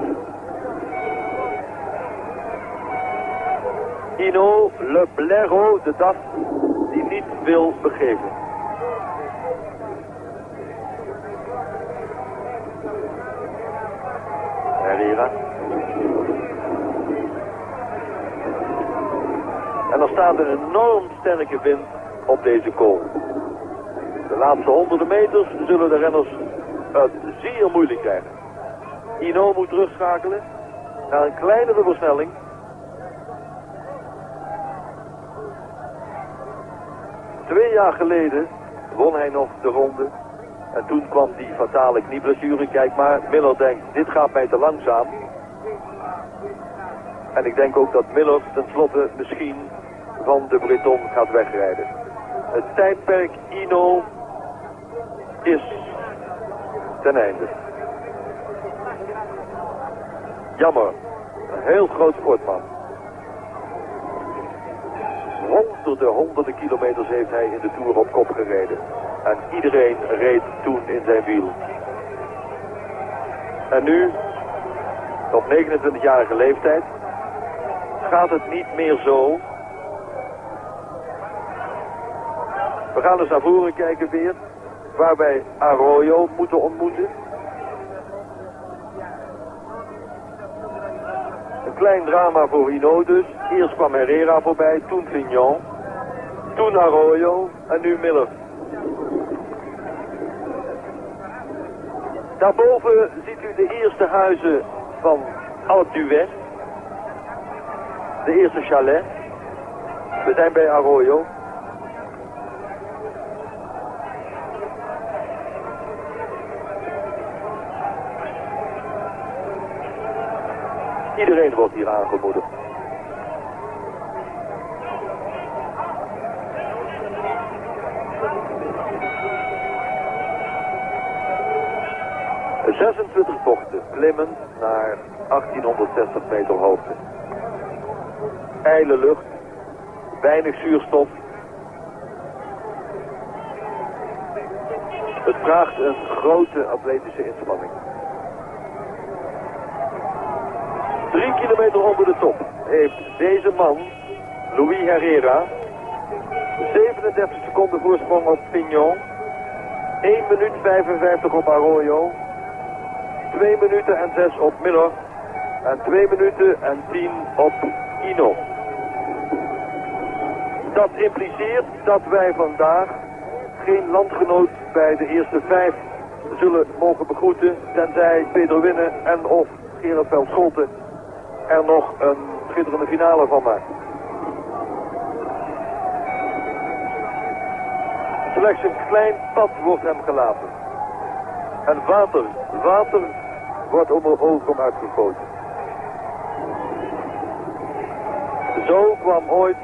Hinault, Le Blaireau, de das die niet wil begeven. Herrera. En er staat een enorm sterke wind op deze kool. De laatste honderden meters zullen de renners het zeer moeilijk krijgen. Hinault moet terugschakelen naar een kleinere versnelling. Twee jaar geleden won hij nog de ronde. En toen kwam die fatale knieblessure. Kijk maar, Miller denkt, dit gaat mij te langzaam. En ik denk ook dat Miller tenslotte misschien van de Breton gaat wegrijden. Het tijdperk Hinault is ten einde. Jammer, een heel groot sportman. Honderden kilometers heeft hij in de Tour op kop gereden. En iedereen reed toen in zijn wiel. En nu, op 29-jarige leeftijd, gaat het niet meer zo. We gaan dus naar voren kijken weer, waar wij Arroyo moeten ontmoeten. Een klein drama voor Hinault dus. Eerst kwam Herrera voorbij, toen Fignon, toen Arroyo en nu Miller. Daarboven ziet u de eerste huizen van Alpe d'Huez. De eerste chalet. We zijn bij Arroyo. Iedereen wordt hier aangemoedigd. De 26 bochten klimmen naar 1860 meter hoogte. IJle lucht, weinig zuurstof. Het vraagt een grote atletische inspanning. 3 kilometer onder de top heeft deze man, Louis Herrera, 37 seconden voorsprong op Fignon, 1 minuut 55 op Arroyo, 2 minuten en 6 op Miller en 2 minuten en 10 op Hinault. Dat impliceert dat wij vandaag geen landgenoot bij de eerste 5 zullen mogen begroeten, tenzij Peter Winnen en of Gerard Veld-Scholten er nog een schitterende finale van maakt. Slechts een klein pad wordt hem gelaten. En water wordt om er ogen uitgegoten. Zo kwam ooit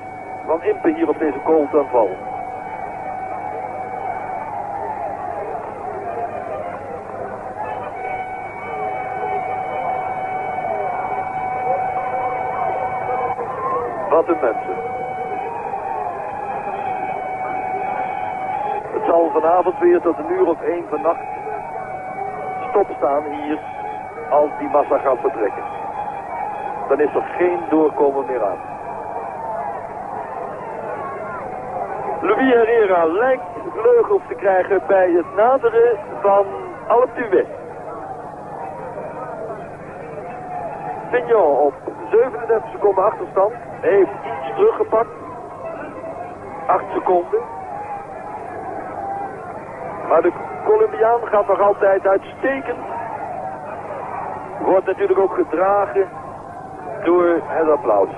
Van Impe hier op deze kool ten val. Wat een mensen. Het zal vanavond weer tot 1:01 vannacht stopstaan hier als die massa gaat vertrekken. Dan is er geen doorkomen meer aan. Louis Herrera lijkt vleugels te krijgen bij het naderen van Alpe d'Huez. Fignon op 37 seconden achterstand heeft iets teruggepakt. 8 seconden. Maar de Colombiaan gaat nog altijd uitstekend. Wordt natuurlijk ook gedragen door het applaus.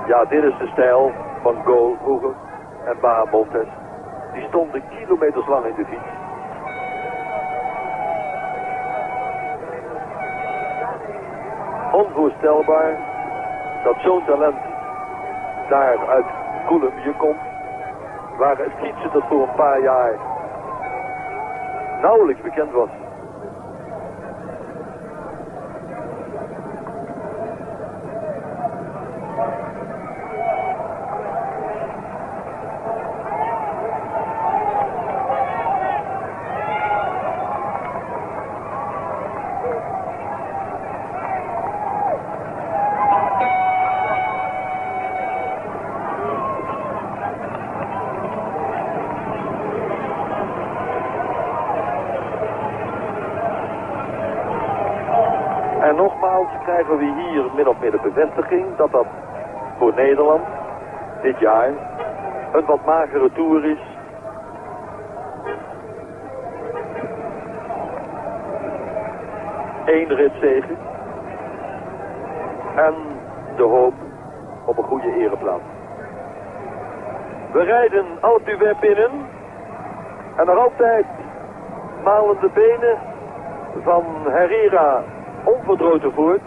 Ja, dit is de stijl van Gol vroeger en Bahamontes. Die stonden kilometers lang in de fiets. Onvoorstelbaar dat zo'n talent daar uit Colombie komt. waar het fietsen dat voor een paar jaar nauwelijks bekend was. En nogmaals krijgen we hier min of meer de bevestiging dat dat voor Nederland dit jaar een wat magere toer is. Eén ritzege en de hoop op een goede ereplaats. We rijden Alpe binnen en nog altijd malen de benen van Herrera onverdroten voort.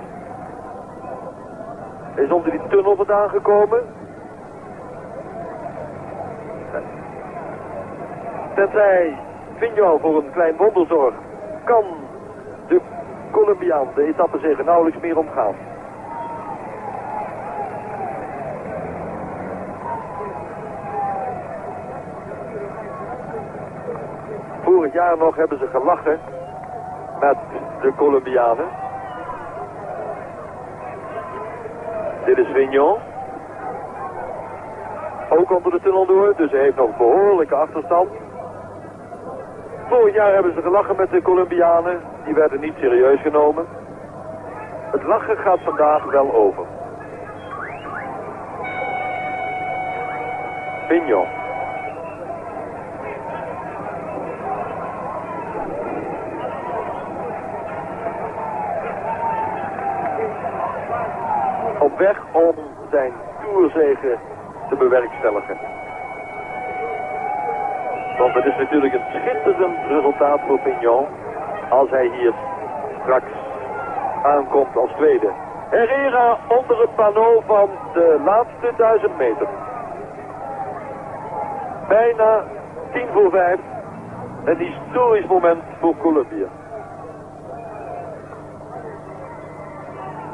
Hij is onder die tunnel vandaan gekomen. Tenzij Vignon voor een klein wonder zorgt, kan de Colombiaan de etappe zeggen nauwelijks meer omgaan. Vorig jaar nog hebben ze gelachen met de Colombianen. Dit is Vignon. Ook onder de tunnel door, dus hij heeft nog behoorlijke achterstand. Vorig jaar hebben ze gelachen met de Colombianen. Die werden niet serieus genomen. Het lachen gaat vandaag wel over. Vignon. Op weg om zijn toerzege te bewerkstelligen. Want het is natuurlijk een schitterend resultaat voor Vignon als hij hier straks aankomt als tweede. Herrera onder het panneau van de laatste 1000 meter. Bijna 5:10. Een historisch moment voor Colombia.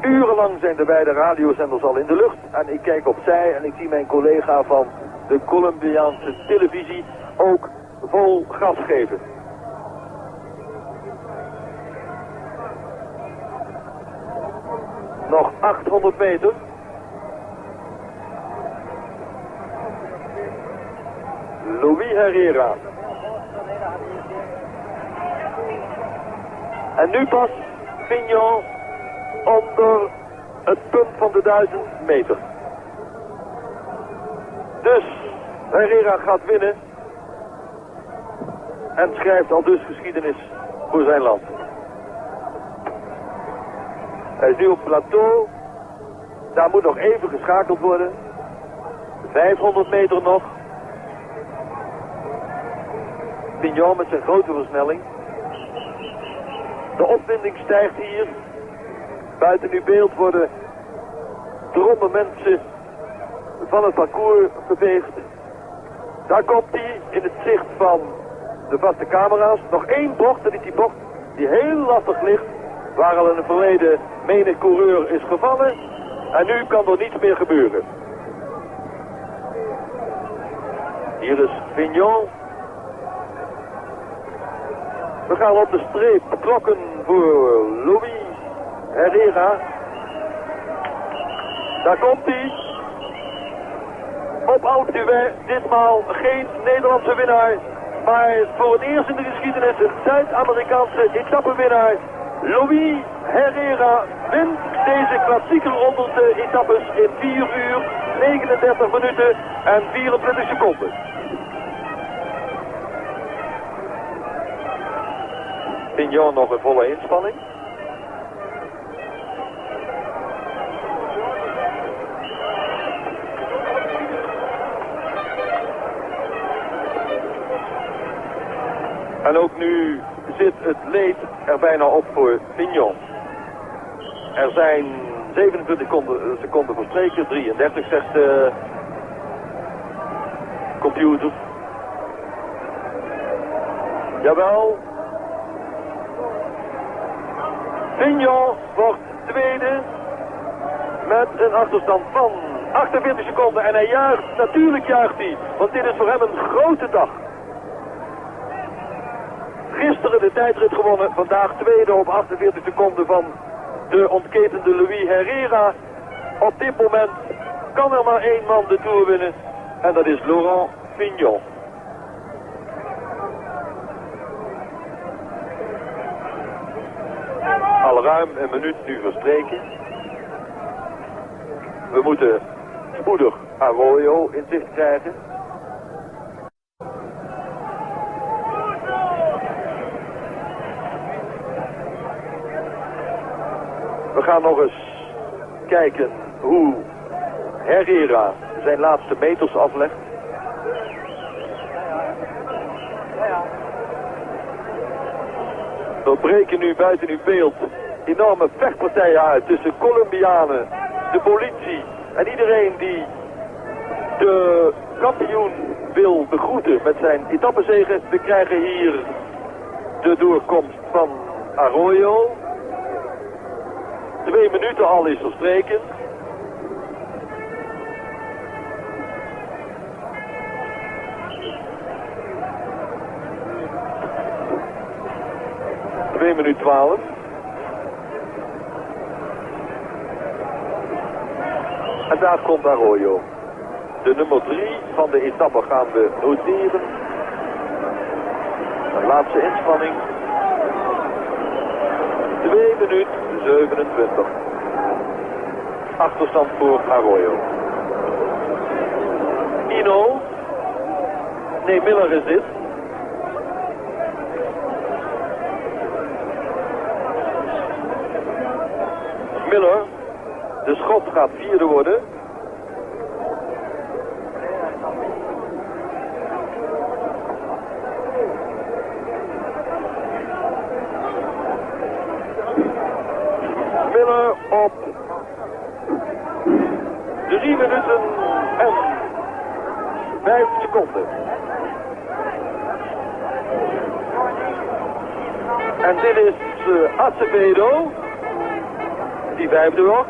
Urenlang zijn de beide radiozenders al in de lucht en ik kijk opzij en ik zie mijn collega van de Colombiaanse televisie ook vol gas geven. Nog 800 meter. Louis Herrera. En nu pas Vignon onder het punt van de 1000 meter. Dus Herrera gaat winnen en schrijft al dus geschiedenis voor zijn land. Hij is nu op het plateau. Daar moet nog even geschakeld worden. 500 meter nog. Vignon met zijn grote versnelling. De opwinding stijgt hier. Buiten uw beeld worden dromme mensen van het parcours geveegd. Daar komt hij in het zicht van de vaste camera's. Nog één bocht, dat is die bocht die heel lastig ligt. Waar al in het verleden menig coureur is gevallen. En nu kan er niets meer gebeuren. Hier is Vignon. We gaan op de streep klokken voor Louis Herrera. Daar komt hij. Op Alpe, ditmaal geen Nederlandse winnaar. Maar voor het eerst in de geschiedenis een Zuid-Amerikaanse etappenwinnaar. Louis Herrera wint deze klassieke ronde etappes in 4 uur, 39 minuten en 24 seconden. Vignon nog een volle inspanning. En ook nu zit het leed er bijna op voor Vignon. Er zijn 27 seconden verstreken, 33 zegt de computer. Jawel. Fignon wordt tweede met een achterstand van 48 seconden. En hij juicht, natuurlijk juicht hij, want dit is voor hem een grote dag. Gisteren de tijdrit gewonnen, vandaag tweede op 48 seconden van de ontketende Louis Herrera. Op dit moment kan er maar één man de Tour winnen en dat is Laurent Fignon. Al ruim een minuut nu verstreken. We moeten spoedig Arroyo in zicht krijgen. We gaan nog eens kijken hoe Herrera zijn laatste meters aflegt. Er breken nu buiten uw beeld enorme vechtpartijen uit tussen Colombianen, de politie en iedereen die de kampioen wil begroeten met zijn etappezege. We krijgen hier de doorkomst van Arroyo. 2 minuten al is verstreken. Minuut 12. En daar komt Arroyo. De nummer 3 van de etappe gaan we noteren. De laatste inspanning. 2 minuten 27. Achterstand voor Arroyo. Ino. Nee, Miller is dit. Miller, de Schot gaat vierde worden. Miller op 3 minuten en 5 seconden. En dit is Acevedo. Die vijfde wordt.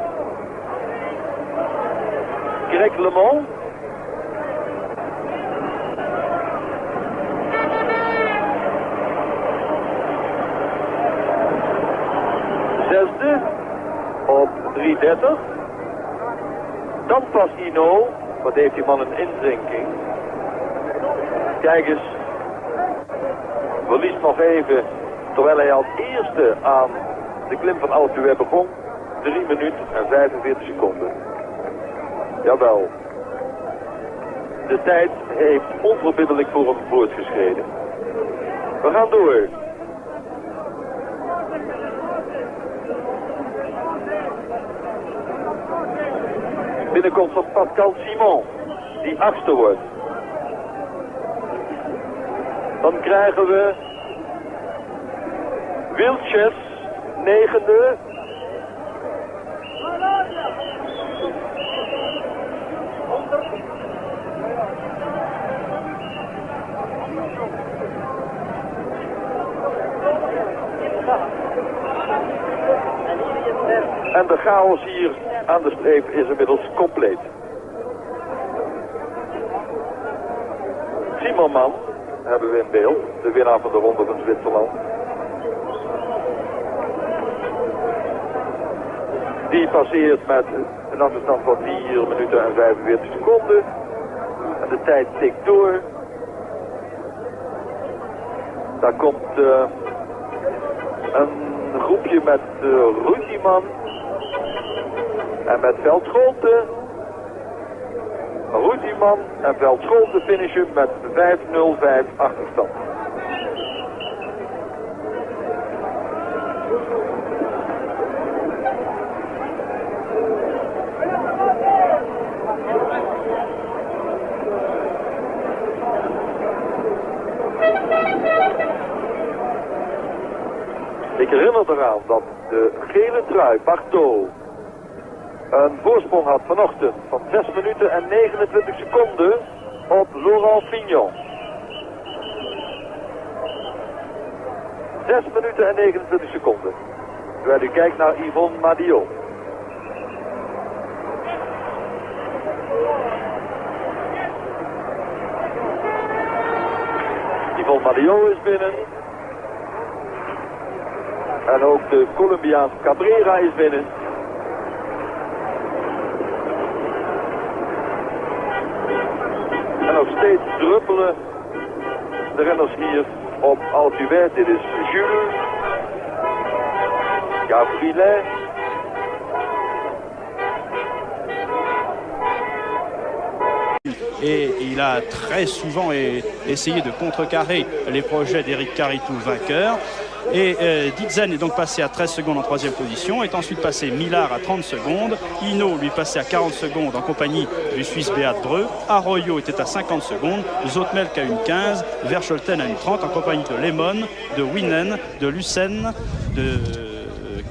Greg LeMond. Zesde op 3:30. Dan pas Ino. Wat heeft die man een inzinking. Kijk eens. Verliest nog even. Terwijl hij als eerste aan de klim van Alpe begon. 3 minuten en 45 seconden. Jawel. De tijd heeft onverbiddelijk voor hem voortgeschreden. We gaan door. Binnenkomst van Pascal Simon, die 8e wordt. Dan krijgen we Wilches, 9e. En de chaos hier aan de streep is inmiddels compleet. Zimmerman hebben we in beeld, de winnaar van de Ronde van Zwitserland. Die passeert met een achterstand van 4 minuten en 45 seconden. En de tijd tikt door. Daar komt een groepje met Rudiman en met Veldscholte. Rudiman en Veldscholte finishen met 5:05 achterstand. Ik herinner eraan dat de gele trui, Bartol, een voorsprong had vanochtend van 6 minuten en 29 seconden op Laurent Fignon. minuten en 29 seconden. Terwijl u kijkt naar Yvonne Madio. Yvonne Madio is binnen. En ook de Colombiaan Cabrera is binnen. En nog steeds druppelen de renners hier op Alpe. Dit is Jules, Gabriel. Et il a très souvent essayé de contrecarrer les projets d'Éric Caritou, vainqueur. Et Ditzen est donc passé à 13 secondes en troisième position, est ensuite passé Millard à 30 secondes, Hinault lui passé à 40 secondes en compagnie du Suisse Beat Breu, Arroyo était à 50 secondes, Zoutmelk à une 15, Verscholten à une 30 en compagnie de Lemon, de Winen, de Lucen, de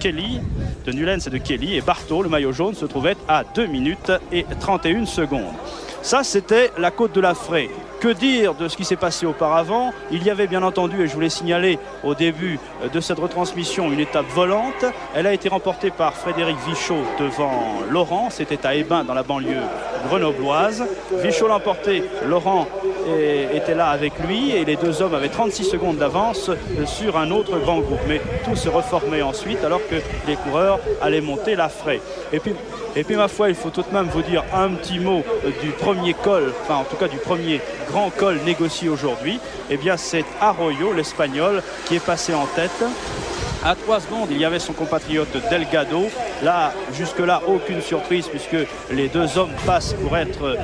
Kelly, de Nulens et de Kelly, et Barthaud, le maillot jaune, se trouvait à 2 minutes et 31 secondes. Ça, c'était la côte de la Fraye. Que dire de ce qui s'est passé auparavant? Il y avait bien entendu, et je vous l'ai signalé au début de cette retransmission, une étape volante. Elle a été remportée par Frédéric Vichot devant Laurent. C'était à Hébin, dans la banlieue grenobloise. Vichot l'a emporté, Laurent était là avec lui et les deux hommes avaient 36 secondes d'avance sur un autre grand groupe. Mais tout se reformait ensuite alors que les coureurs allaient monter la Fraye. Et puis ma foi, il faut tout de même vous dire un petit mot du premier col, enfin en tout cas du premier grand col négocié aujourd'hui. Eh bien c'est Arroyo, l'Espagnol, qui est passé en tête. À 3 secondes, il y avait son compatriote Delgado. Là, jusque-là, aucune surprise puisque les deux hommes passent pour être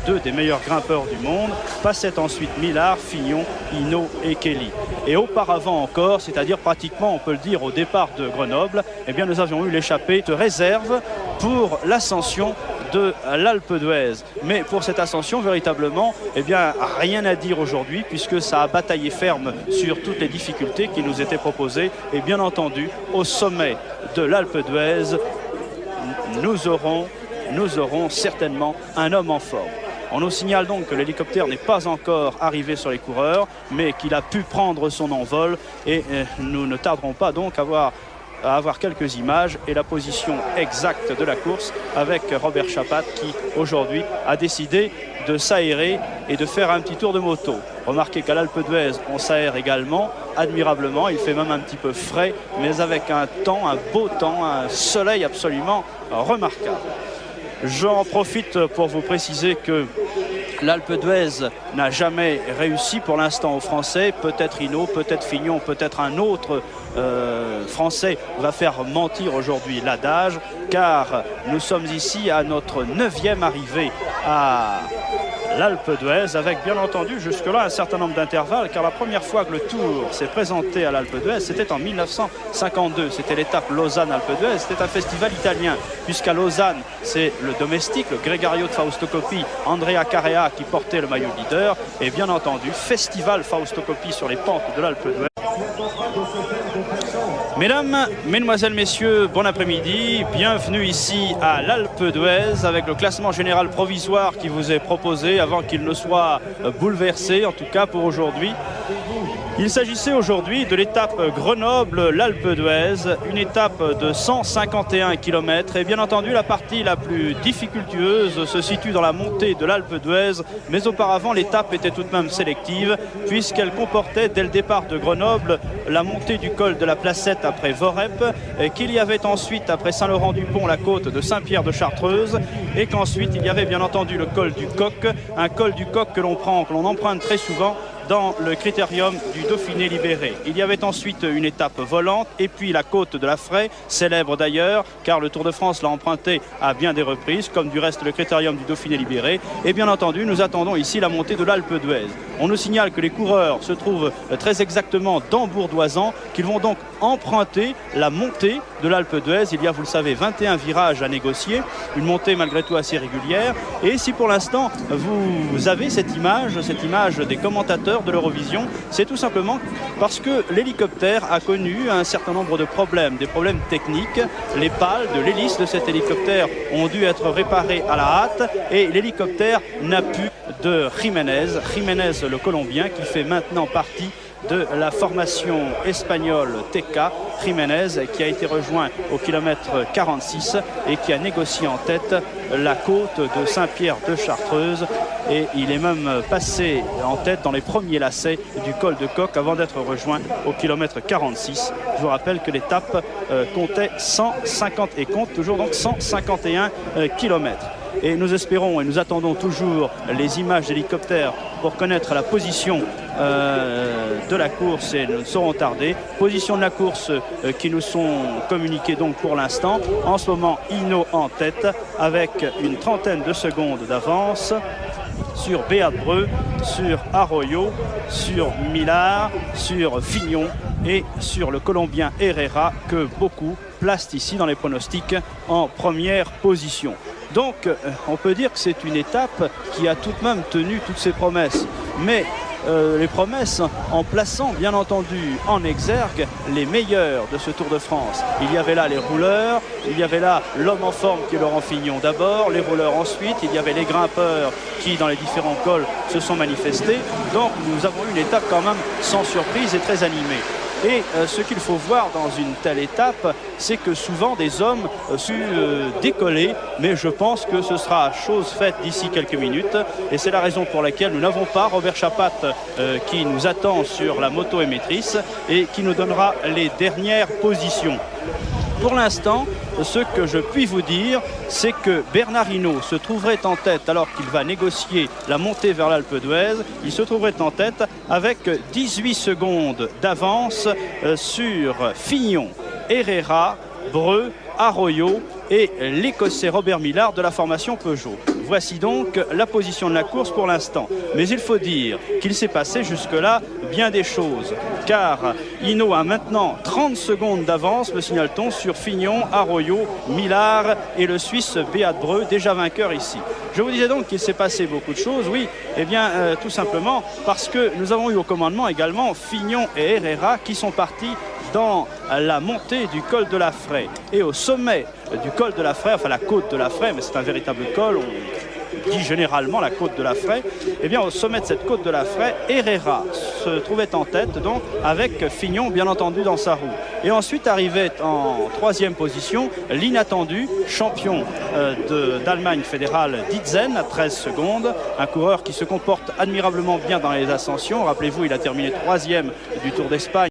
deux des meilleurs grimpeurs du monde. Passaient ensuite Millard, Fignon, Hinault et Kelly. Et auparavant encore, c'est-à-dire pratiquement, on peut le dire, au départ de Grenoble, eh bien, nous avions eu l'échappée de réserve pour l'ascension de l'Alpe d'Huez. Mais pour cette ascension, véritablement, eh bien, rien à dire aujourd'hui puisque ça a bataillé ferme sur toutes les difficultés qui nous étaient proposées. Et bien entendu, au sommet de l'Alpe d'Huez, nous aurons certainement un homme en forme. On nous signale donc que l'hélicoptère n'est pas encore arrivé sur les coureurs, mais qu'il a pu prendre son envol et nous ne tarderons pas donc à avoir quelques images et la position exacte de la course avec Robert Chapat qui aujourd'hui a décidé de s'aérer et de faire un petit tour de moto. Remarquez qu'à l'Alpe d'Huez on s'aère également admirablement, il fait même un petit peu frais mais avec un beau temps, un soleil absolument remarquable. J'en profite pour vous préciser que l'Alpe d'Huez n'a jamais réussi pour l'instant aux Français. Peut-être Hinault, peut-être Fignon, peut-être un autre Français va faire mentir aujourd'hui l'adage, car nous sommes ici à notre 9e arrivée à l'Alpe d'Huez, avec bien entendu jusque-là un certain nombre d'intervalles, car la première fois que le Tour s'est présenté à l'Alpe d'Huez, c'était en 1952. C'était l'étape Lausanne-Alpe d'Huez, c'était un festival italien, puisqu'à Lausanne, c'est le domestique, le Gregario de Fausto Coppi, Andrea Carrea qui portait le maillot leader, et bien entendu, festival Fausto Coppi sur les pentes de l'Alpe d'Huez. Mesdames, Mesdemoiselles, Messieurs, bon après-midi. Bienvenue ici à l'Alpe d'Huez avec le classement général provisoire qui vous est proposé avant qu'il ne soit bouleversé, en tout cas pour aujourd'hui. Il s'agissait aujourd'hui de l'étape Grenoble-l'Alpe d'Huez, une étape de 151 km et bien entendu la partie la plus difficultueuse se situe dans la montée de l'Alpe d'Huez, mais auparavant l'étape était tout de même sélective puisqu'elle comportait dès le départ de Grenoble la montée du col de la Placette après Vorep, qu'il y avait ensuite après Saint-Laurent-du-Pont la côte de Saint-Pierre-de-Chartreuse et qu'ensuite il y avait bien entendu le col du Coq, un col du Coq que l'on emprunte très souvent dans le critérium du Dauphiné libéré. Il y avait ensuite une étape volante et puis la côte de la Fraye, célèbre d'ailleurs car le Tour de France l'a emprunté à bien des reprises, comme du reste le critérium du Dauphiné libéré. Et bien entendu, nous attendons ici la montée de l'Alpe d'Huez. On nous signale que les coureurs se trouvent très exactement dans Bourdoisan, qu'ils vont donc emprunter la montée de l'Alpe d'Huez. Il y a, vous le savez, 21 virages à négocier, une montée malgré tout assez régulière. Et si pour l'instant vous avez cette image des commentateurs de l'Eurovision, c'est tout simplement parce que l'hélicoptère a connu un certain nombre de problèmes, des problèmes techniques. Les pales de l'hélice de cet hélicoptère ont dû être réparées à la hâte et l'hélicoptère n'a pu de Jiménez le Colombien qui fait maintenant partie de la formation espagnole TK, Jiménez, qui a été rejoint au kilomètre 46 et qui a négocié en tête la côte de Saint-Pierre de Chartreuse, et il est même passé en tête dans les premiers lacets du col de Coq avant d'être rejoint au kilomètre 46. Je vous rappelle que l'étape comptait 150 et compte toujours donc 151 kilomètres. Et nous espérons et nous attendons toujours les images d'hélicoptères pour connaître la position de la course, et nous ne saurons tarder. Position de la course qui nous sont communiquées donc pour l'instant. En ce moment, Hinault en tête avec une trentaine de secondes d'avance sur Beat Breux, sur Arroyo, sur Millard, sur Fignon et sur le Colombien Herrera, que beaucoup placent ici dans les pronostics en première position. Donc on peut dire que c'est une étape qui a tout de même tenu toutes ses promesses, mais les promesses en plaçant bien entendu en exergue les meilleurs de ce Tour de France. Il y avait là les rouleurs, il y avait là l'homme en forme qui est Laurent Fignon d'abord, les rouleurs ensuite, il y avait les grimpeurs qui dans les différents cols se sont manifestés. Donc nous avons eu une étape quand même sans surprise et très animée. Et ce qu'il faut voir dans une telle étape, c'est que souvent des hommes su décoller, mais je pense que ce sera chose faite d'ici quelques minutes, et c'est la raison pour laquelle nous n'avons pas Robert Chapat qui nous attend sur la moto émettrice et qui nous donnera les dernières positions. Pour l'instant, ce que je puis vous dire, c'est que Bernard Hinault se trouverait en tête alors qu'il va négocier la montée vers l'Alpe d'Huez. Il se trouverait en tête avec 18 secondes d'avance sur Fignon, Herrera, Breux, Arroyo et l'Écossais Robert Millard de la formation Peugeot. Voici donc la position de la course pour l'instant. Mais il faut dire qu'il s'est passé jusque-là bien des choses, car Hinault a maintenant 30 secondes d'avance, me signale-t-on, sur Fignon, Arroyo, Millard et le Suisse Beat Breux, déjà vainqueur ici. Je vous disais donc qu'il s'est passé beaucoup de choses, oui, eh bien tout simplement parce que nous avons eu au commandement également Fignon et Herrera qui sont partis dans la montée du col de la Fraie. Et au sommet du col de la Fraie, enfin la côte de la Fraie, mais c'est un véritable col, on dit généralement la côte de la Fraie, et bien au sommet de cette côte de la Fraie, Herrera se trouvait en tête, donc avec Fignon bien entendu dans sa roue. Et ensuite arrivait en troisième position l'inattendu champion d'Allemagne fédérale Ditzen à 13 secondes, un coureur qui se comporte admirablement bien dans les ascensions. Rappelez-vous, il a terminé troisième du Tour d'Espagne